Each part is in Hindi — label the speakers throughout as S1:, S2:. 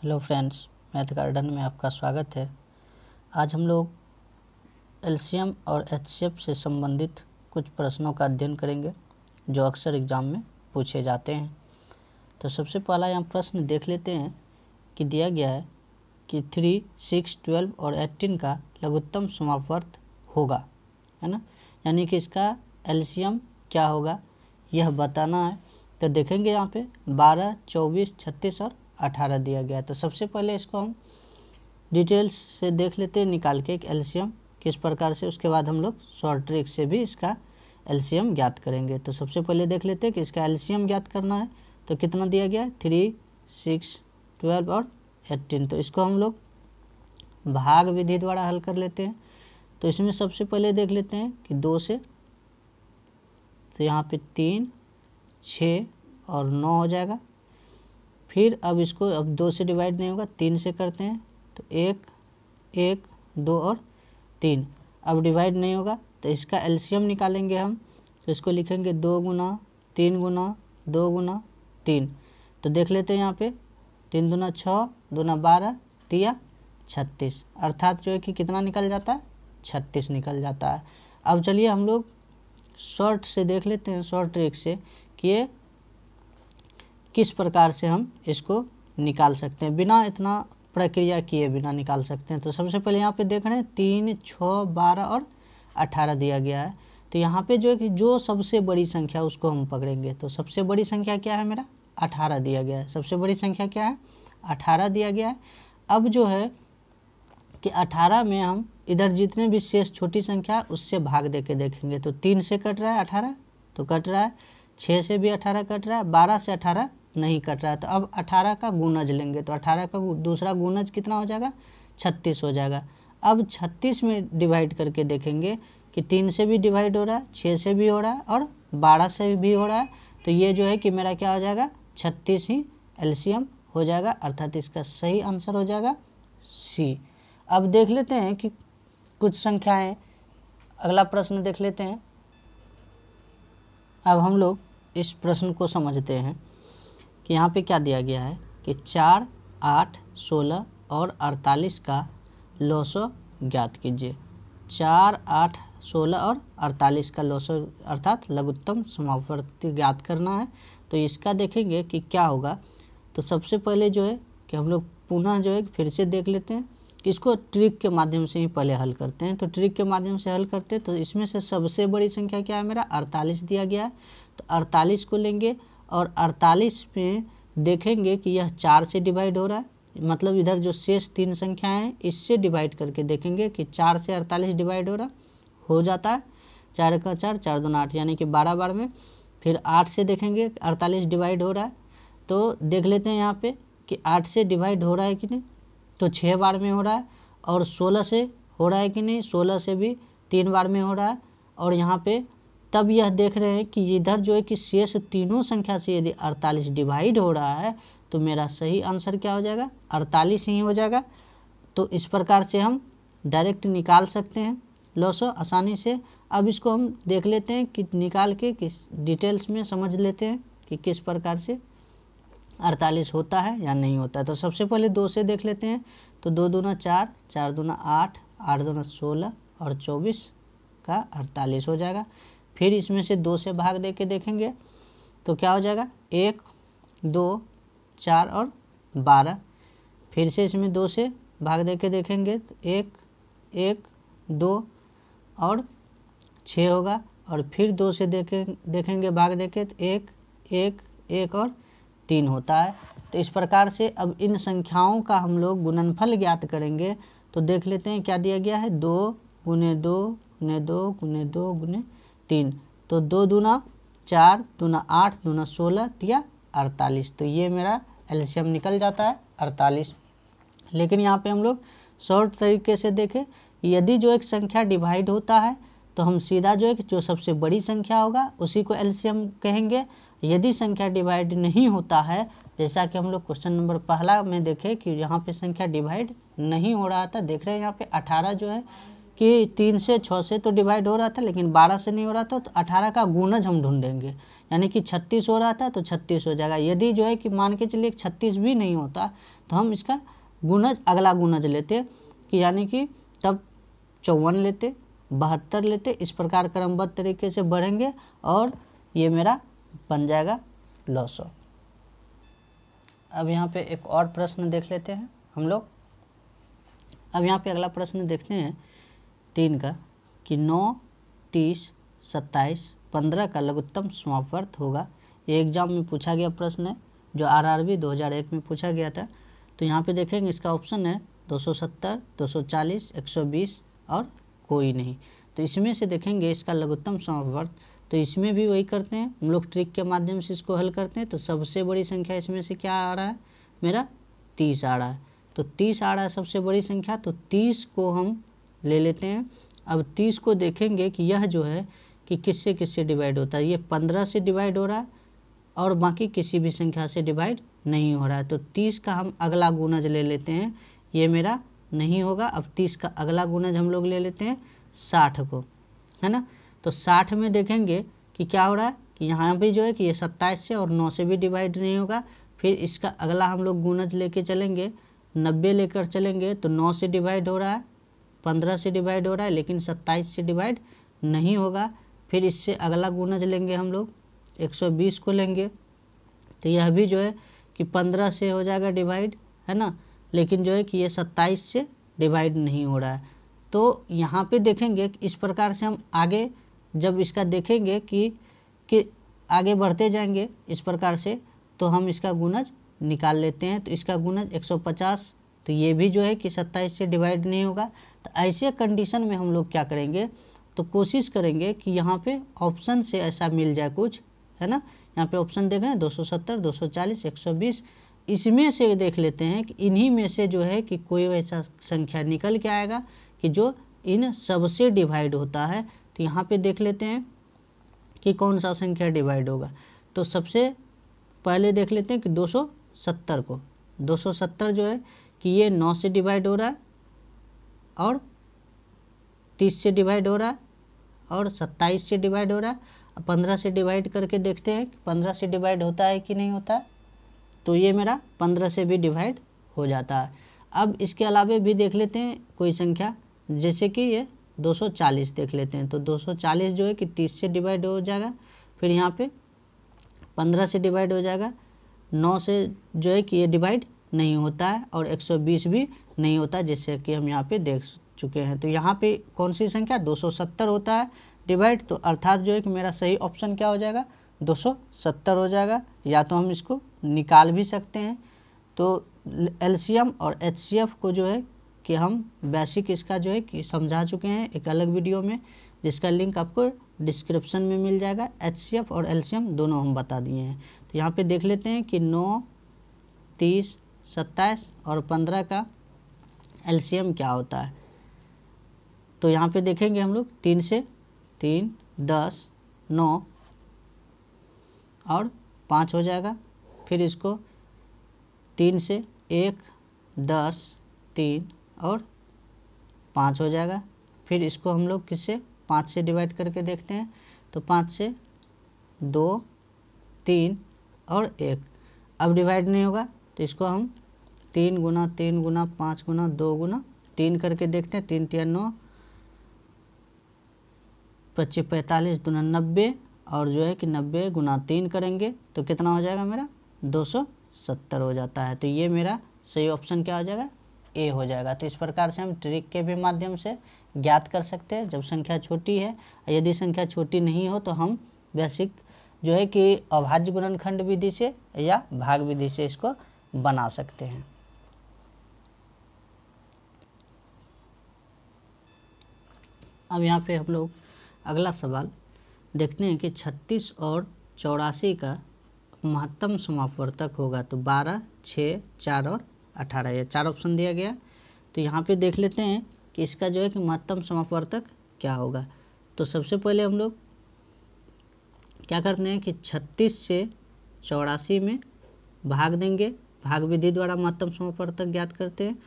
S1: हेलो फ्रेंड्स, मैथ गार्डन में आपका स्वागत है। आज हम लोग एलसीएम और एचसीएफ से संबंधित कुछ प्रश्नों का अध्ययन करेंगे जो अक्सर एग्ज़ाम में पूछे जाते हैं। तो सबसे पहला यहाँ प्रश्न देख लेते हैं कि दिया गया है कि 3, 6, 12 और 18 का लघुत्तम समापवर्त होगा, है ना। यानी कि इसका एलसीएम क्या होगा यह बताना है। तो देखेंगे यहाँ पे 12, 24, 36 और 18 दिया गया है। तो सबसे पहले इसको हम डिटेल्स से देख लेते हैं निकाल के एक एलसीएम किस प्रकार से, उसके बाद हम लोग शॉर्ट ट्रिक से भी इसका एलसीएम ज्ञात करेंगे। तो सबसे पहले देख लेते हैं कि इसका एलसीएम ज्ञात करना है। तो कितना दिया गया है 3, 6, 12 और 18। तो इसको हम लोग भाग विधि द्वारा हल कर लेते हैं। तो इसमें सबसे पहले देख लेते हैं कि 2 से, तो यहाँ पे 3, 6 और 9 हो जाएगा। फिर अब इसको अब 2 से डिवाइड नहीं होगा, 3 से करते हैं। तो 1, 1, 2 और 3 अब डिवाइड नहीं होगा, तो इसका एलसीएम निकालेंगे हम। तो इसको लिखेंगे 2 गुना 3 गुना 2 गुना 3। तो देख लेते हैं यहाँ पे 3 दूना 6, दूना 12, 3 36, अर्थात जो है कि कितना निकल जाता है 36 निकल जाता है। अब चलिए हम लोग शॉर्ट से देख लेते हैं, शॉर्ट ट्रिक से, कि ये किस प्रकार से हम इसको निकाल सकते हैं, बिना इतना प्रक्रिया किए बिना निकाल सकते हैं। तो सबसे पहले यहाँ पे देख रहे हैं 3, 6, 12 और 18 दिया गया है। तो यहाँ पे जो है कि जो सबसे बड़ी संख्या उसको हम पकड़ेंगे। तो सबसे बड़ी संख्या क्या है, मेरा 18 दिया गया है। सबसे बड़ी संख्या क्या है 18 दिया गया है। अब जो है कि 18 में हम इधर जितने भी शेष छोटी संख्या उससे भाग दे के देखेंगे। तो 3 से कट रहा है 18 तो कट रहा है, 6 से भी 18 कट रहा है, 12 से 18 नहीं कट रहा है। तो अब 18 का गुणज लेंगे। तो 18 का दूसरा गुणज कितना हो जाएगा 36 हो जाएगा। अब 36 में डिवाइड करके देखेंगे कि 3 से भी डिवाइड हो रहा है, 6 से भी हो रहा है और 12 से भी हो रहा है। तो ये जो है कि मेरा क्या हो जाएगा 36 ही एलसीएम हो जाएगा, अर्थात इसका सही आंसर हो जाएगा सी। अब देख लेते हैं कि कुछ संख्याएं, अगला प्रश्न देख लेते हैं। अब हम लोग इस प्रश्न को समझते हैं कि यहाँ पे क्या दिया गया है कि 4, 8, 16 और 48 का लॉसो ज्ञात कीजिए। 4, 8, 16 और 48 का लॉसो अर्थात लघुत्तम समापवर्ती ज्ञात करना है। तो इसका देखेंगे कि क्या होगा। तो सबसे पहले जो है कि हम लोग पुनः जो है फिर से देख लेते हैं, इसको ट्रिक के माध्यम से ही पहले हल करते हैं। तो ट्रिक के माध्यम से हल करते हैं। तो इसमें से सबसे बड़ी संख्या क्या है, मेरा 48 दिया गया है। तो 48 को लेंगे और 48 में देखेंगे कि यह 4 से डिवाइड हो रहा है, मतलब इधर जो शेष 3 संख्याएं हैं इससे डिवाइड करके देखेंगे कि 4 से 48 डिवाइड हो जाता है। 4 का 4, 4 दूना 8, यानी कि 12 बार में। फिर 8 से देखेंगे 48 डिवाइड हो रहा है। तो देख लेते हैं यहाँ पे कि 8 से डिवाइड हो रहा है कि नहीं, तो 6 बार में हो रहा है। और 16 से हो रहा है कि नहीं, 16 से भी 3 बार में हो रहा है। और यहाँ पे तब यह देख रहे हैं कि इधर जो है कि शेष तीनों संख्या से यदि 48 डिवाइड हो रहा है तो मेरा सही आंसर क्या हो जाएगा 48 ही हो जाएगा। तो इस प्रकार से हम डायरेक्ट निकाल सकते हैं लॉसो आसानी से। अब इसको हम देख लेते हैं कि निकाल के किस डिटेल्स में समझ लेते हैं कि किस प्रकार से 48 होता है या नहीं होता है। तो सबसे पहले 2 से देख लेते हैं। तो 2 दूना 4, 4 दूना 8, 8 दूना 16 और 24 का 48 हो जाएगा। फिर इसमें से 2 से भाग दे के देखेंगे तो क्या हो जाएगा 1, 2, 4 और 12। फिर से इसमें 2 से भाग दे के देखेंगे तो 1, 1, 2 और 6 होगा। और फिर 2 से देखेंगे भाग दे के तो 1, 1, 1 और 3 होता है। तो इस प्रकार से अब इन संख्याओं का हम लोग गुणनफल ज्ञात करेंगे। तो देख लेते हैं क्या दिया गया है 2 गुने 2 गुने 2 गुने 2 गुने 3। तो 2 दूना 4, दूना 8, दूना 16, 3 48। तो ये मेरा एलसीएम निकल जाता है 48। लेकिन यहाँ पे हम लोग शॉर्ट तरीके से देखें, यदि जो एक संख्या डिवाइड होता है तो हम सीधा जो है कि जो सबसे बड़ी संख्या होगा उसी को एलसीएम कहेंगे। यदि संख्या डिवाइड नहीं होता है, जैसा कि हम लोग क्वेश्चन नंबर पहला में देखें कि यहाँ पे संख्या डिवाइड नहीं हो रहा था, देख रहे हैं यहाँ पे 18 जो है कि 3 से 6 से तो डिवाइड हो रहा था लेकिन 12 से नहीं हो रहा था, तो 18 का गुणज हम ढूंढेंगे, यानी कि 36 हो रहा था तो 36 हो जाएगा। यदि जो है कि मान के चलिए 36 भी नहीं होता तो हम इसका गुणज अगला गुणज लेते कि यानी कि तब 54 लेते, 72 लेते, इस प्रकार क्रमबद्ध तरीके से बढ़ेंगे और ये मेरा बन जाएगा 900। अब यहाँ पे एक और प्रश्न देख लेते हैं हम लोग। अब यहाँ पे अगला प्रश्न देखते हैं 3 का कि 9, 30, 27, 15 का लघुत्तम समापवर्त होगा। ये एग्जाम में पूछा गया प्रश्न है जो RRB 2001 में पूछा गया था। तो यहाँ पे देखेंगे इसका ऑप्शन है 270, 240, 120 और कोई नहीं। तो इसमें से देखेंगे इसका लघुत्तम समापवर्त, तो इसमें भी वही करते हैं हम लोग, ट्रिक के माध्यम से इसको हल करते हैं। तो सबसे बड़ी संख्या इसमें से क्या आ रहा है मेरा 30 आ रहा है, तो 30 आ रहा है सबसे बड़ी संख्या, तो 30 को हम ले लेते हैं। अब 30 को देखेंगे कि यह जो है कि किससे किससे डिवाइड होता है, ये 15 से डिवाइड हो रहा है और बाकी किसी भी संख्या से डिवाइड नहीं हो रहा है। तो 30 का हम अगला गुणज ले लेते हैं, ये मेरा नहीं होगा। अब 30 का अगला गुणज हम लोग ले लेते हैं 60 को, है ना। तो 60 में देखेंगे कि क्या हो रहा है कि यहाँ भी जो है कि ये 27 से और 9 से भी डिवाइड नहीं होगा। फिर इसका अगला हम लोग गुणज लेके चलेंगे, 90 लेकर चलेंगे, तो 9 से डिवाइड हो रहा है, 15 से डिवाइड हो रहा है, लेकिन 27 से डिवाइड नहीं होगा। फिर इससे अगला गुणज लेंगे हम लोग 120 को लेंगे, तो यह भी जो है कि 15 से हो जाएगा डिवाइड, है ना, लेकिन जो है कि ये 27 से डिवाइड नहीं हो रहा है। तो यहाँ पे देखेंगे कि इस प्रकार से हम आगे जब इसका देखेंगे कि आगे बढ़ते जाएंगे इस प्रकार से, तो हम इसका गुणज निकाल लेते हैं। तो इसका गुणज 150, तो ये भी जो है कि 27 से डिवाइड नहीं होगा। तो ऐसे कंडीशन में हम लोग क्या करेंगे, तो कोशिश करेंगे कि यहाँ पे ऑप्शन से ऐसा मिल जाए कुछ, है ना। यहाँ पे ऑप्शन देख रहे हैं 270, 240, 120, इसमें से देख लेते हैं कि इन्हीं में से जो है कि कोई ऐसा संख्या निकल के आएगा कि जो इन सबसे डिवाइड होता है। तो यहाँ पे देख लेते हैं कि कौन सा संख्या डिवाइड होगा। तो सबसे पहले देख लेते हैं कि 270 को, 270 जो है कि ये 9 से डिवाइड हो रहा है और 30 से डिवाइड हो रहा है और 27 से डिवाइड हो रहा है। 15 से डिवाइड करके देखते हैं कि 15 से डिवाइड होता है कि नहीं होता है, तो ये मेरा 15 से भी डिवाइड हो जाता है। अब इसके अलावा भी देख लेते हैं कोई संख्या, जैसे कि ये 240 देख लेते हैं। तो 240 जो है कि 30 से डिवाइड हो जाएगा, फिर यहाँ पे 15 से डिवाइड हो जाएगा, 9 से जो है कि ये डिवाइड नहीं होता है और 120 भी नहीं होता, जैसे कि हम यहाँ पे देख चुके हैं। तो यहाँ पे कौन सी संख्या 270 होता है डिवाइड, तो अर्थात जो है कि मेरा सही ऑप्शन क्या हो जाएगा 270 हो जाएगा। या तो हम इसको निकाल भी सकते हैं। तो एलसीएम और एचसीएफ को जो है कि हम बेसिक इसका जो है कि समझा चुके हैं एक अलग वीडियो में, जिसका लिंक आपको डिस्क्रिप्शन में मिल जाएगा। एचसीएफ और एलसीएम दोनों हम बता दिए हैं। तो यहाँ पे देख लेते हैं कि 9, 30, 27 और 15 का एलसीएम क्या होता है। तो यहाँ पे देखेंगे हम लोग 3 से 3, 10, 9 और 5 हो जाएगा। फिर इसको 3 से 1, 10, 3 और 5 हो जाएगा। फिर इसको हम लोग किससे 5 से डिवाइड करके देखते हैं। तो 5 से 2, 3 और 1, अब डिवाइड नहीं होगा, तो इसको हम 3 गुना 3 गुना 5 गुना 2 गुना 3 करके देखते हैं। 3 3 9, 25 45 दूना 90, और जो है कि 90 गुना 3 करेंगे तो कितना हो जाएगा मेरा 270 हो जाता है। तो ये मेरा सही ऑप्शन क्या हो जाएगा, ए हो जाएगा। तो इस प्रकार से हम ट्रिक के भी माध्यम से ज्ञात कर सकते हैं जब संख्या छोटी है। यदि संख्या छोटी नहीं हो तो हम बेसिक जो है कि अभाज्य गुणनखंड विधि से या भाग विधि से इसको बना सकते हैं। अब यहाँ पे हम लोग अगला सवाल देखते हैं कि 36 और 84 का महत्तम समापवर्तक होगा। तो 12, 6, 4 और 18, ये 4 ऑप्शन दिया गया। तो यहाँ पे देख लेते हैं कि इसका जो है कि महत्तम समापवर्तक क्या होगा। तो सबसे पहले हम लोग क्या करते हैं कि 36 से 84 में भाग देंगे, भाग विधि द्वारा महत्तम समापवर्तक ज्ञात करते हैं।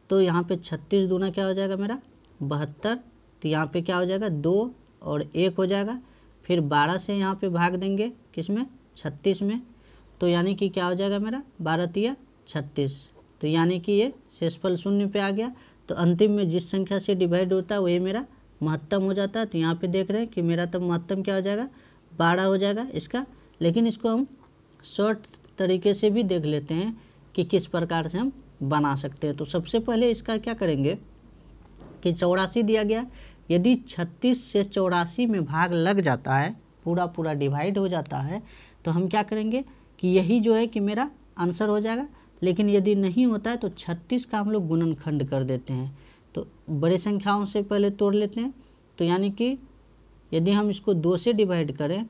S1: तो यहाँ पे 36 दूना क्या हो जाएगा मेरा 72 तो यहाँ पे क्या हो जाएगा 2 और 1 हो जाएगा। फिर 12 से यहाँ पे भाग देंगे किस में 36 में, तो यानी कि क्या हो जाएगा मेरा 12 तिया 36। तो यानी कि ये शेषफल 0 पे आ गया। तो अंतिम में जिस संख्या से डिवाइड होता है वही मेरा महत्तम हो जाता है। तो यहाँ पे देख रहे हैं कि मेरा तब महत्तम क्या हो जाएगा 12 हो जाएगा इसका। लेकिन इसको हम शॉर्ट तरीके से भी देख लेते हैं कि किस प्रकार से हम बना सकते हैं। तो सबसे पहले इसका क्या करेंगे कि 84 दिया गया, यदि 36 से 84 में भाग लग जाता है, पूरा डिवाइड हो जाता है, तो हम क्या करेंगे कि यही जो है कि मेरा आंसर हो जाएगा। लेकिन यदि नहीं होता है तो 36 का हम लोग गुणनखंड कर देते हैं। तो बड़े संख्याओं से पहले तोड़ लेते हैं। तो यानी कि यदि हम इसको 2 से डिवाइड करें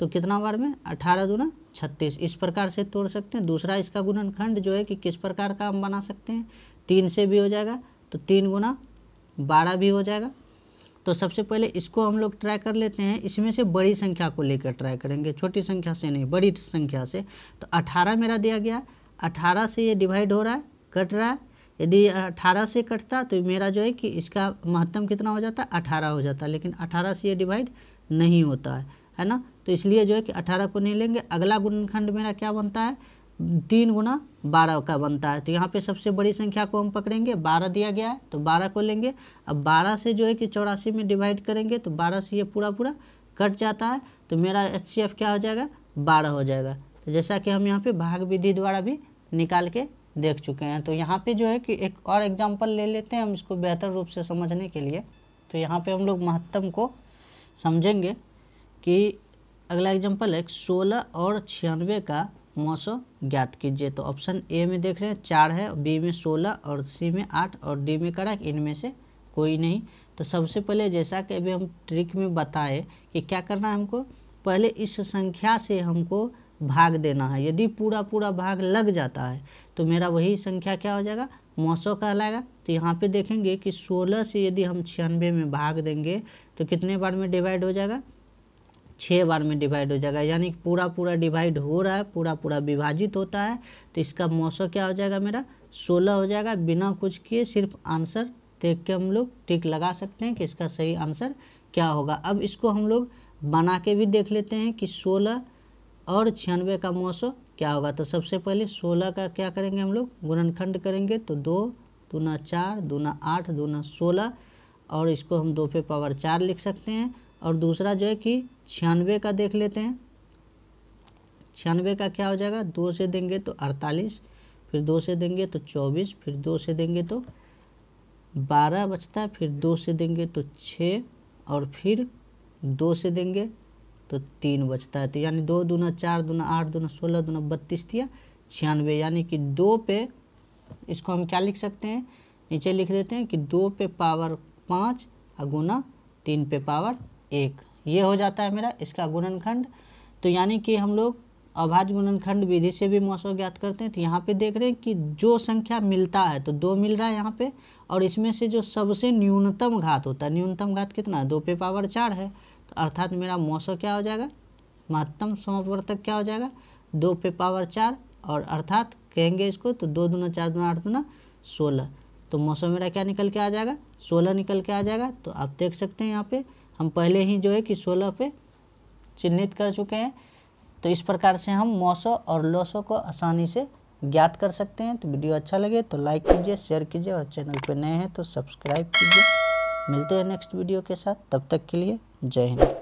S1: तो कितना बार में 18 दूना 36, इस प्रकार से तोड़ सकते हैं। दूसरा इसका गुणनखंड जो है कि किस प्रकार का हम बना सकते हैं, 3 से भी हो जाएगा, तो 3 गुना 12 भी हो जाएगा। तो सबसे पहले इसको हम लोग ट्राई कर लेते हैं। इसमें से बड़ी संख्या को लेकर ट्राई करेंगे, छोटी संख्या से नहीं, बड़ी संख्या से। तो 18 मेरा दिया गया, 18 से ये डिवाइड हो रहा है, कट रहा है। यदि 18 से कटता तो मेरा जो है कि इसका महत्तम कितना हो जाता 18 हो जाता। लेकिन 18 से ये डिवाइड नहीं होता है ना। तो इसलिए जो है कि 18 को नहीं लेंगे। अगला गुणनखंड मेरा क्या बनता है 3 गुना 12 का बनता है। तो यहाँ पे सबसे बड़ी संख्या को हम पकड़ेंगे, 12 दिया गया है तो 12 को लेंगे। अब 12 से जो है कि 84 में डिवाइड करेंगे तो 12 से ये पूरा कट जाता है। तो मेरा HCF क्या हो जाएगा 12 हो जाएगा। तो जैसा कि हम यहाँ पे भाग विधि द्वारा भी निकाल के देख चुके हैं। तो यहाँ पे जो है कि एक और एग्जाम्पल ले लेते हैं हम इसको बेहतर रूप से समझने के लिए। तो यहाँ पे हम लोग महत्तम को समझेंगे कि अगला एग्जाम्पल है 16 और 96 का मौसो ज्ञात कीजिए। तो ऑप्शन ए में देख रहे हैं 4 है, बी में 16 और सी में 8 और डी में करा, इनमें से कोई नहीं। तो सबसे पहले जैसा कि अभी हम ट्रिक में बताए कि क्या करना है हमको, पहले इस संख्या से हमको भाग देना है। यदि पूरा भाग लग जाता है तो मेरा वही संख्या क्या हो जाएगा मौसो कहलाएगा। तो यहाँ पे देखेंगे कि 16 से यदि हम 96 में भाग देंगे तो कितने बार में डिवाइड हो जाएगा 6 बार में डिवाइड हो जाएगा। यानी पूरा डिवाइड हो रहा है, पूरा विभाजित होता है। तो इसका मौसो क्या हो जाएगा मेरा 16 हो जाएगा। बिना कुछ किए सिर्फ आंसर देख के हम लोग टिक लगा सकते हैं कि इसका सही आंसर क्या होगा। अब इसको हम लोग बना के भी देख लेते हैं कि 16 और 96 का मौसो क्या होगा। तो सबसे पहले 16 का क्या करेंगे हम लोग गुणनखंड करेंगे। तो 2 दूना 4 दूना 8 दूना 16 और इसको हम 2 पे पावर 4 लिख सकते हैं। और दूसरा जो है कि 96 का देख लेते हैं। 96 का क्या हो जाएगा 2 से देंगे तो 48, फिर 2 से देंगे तो 24, फिर 2 से देंगे तो 12 बचता है, फिर 2 से देंगे तो 6 और फिर 2 से देंगे तो 3 बचता है। तो यानी 2 दूना 4 दूना 8 दूना 16 दूना 32 दिया 96। यानी कि 2 पे इसको हम क्या लिख सकते हैं, नीचे लिख देते हैं कि 2 पे पावर 5 और गुना 3 पे पावर 1, ये हो जाता है मेरा इसका गुणनखंड। तो यानी कि हम लोग अभाज्य गुणनखंड विधि से भी मौसो ज्ञात करते हैं। तो यहाँ पे देख रहे हैं कि जो संख्या मिलता है तो 2 मिल रहा है यहाँ पे, और इसमें से जो सबसे न्यूनतम घात होता है, न्यूनतम घात कितना है 2 पे पावर 4 है। तो अर्थात मेरा मौसो क्या हो जाएगा महत्तम समवर्तक क्या हो जाएगा 2 पे पावर 4, और अर्थात कहेंगे इसको तो 2 दूना 4 दूना 8 दूना 16। तो मौसो मेरा क्या निकल के आ जाएगा 16 निकल के आ जाएगा। तो आप देख सकते हैं यहाँ पे हम पहले ही जो है कि 16 पे चिन्हित कर चुके हैं। तो इस प्रकार से हम मौसो और लोसो को आसानी से ज्ञात कर सकते हैं। तो वीडियो अच्छा लगे तो लाइक कीजिए, शेयर कीजिए, और चैनल पे नए हैं तो सब्सक्राइब कीजिए। मिलते हैं नेक्स्ट वीडियो के साथ, तब तक के लिए जय हिंद।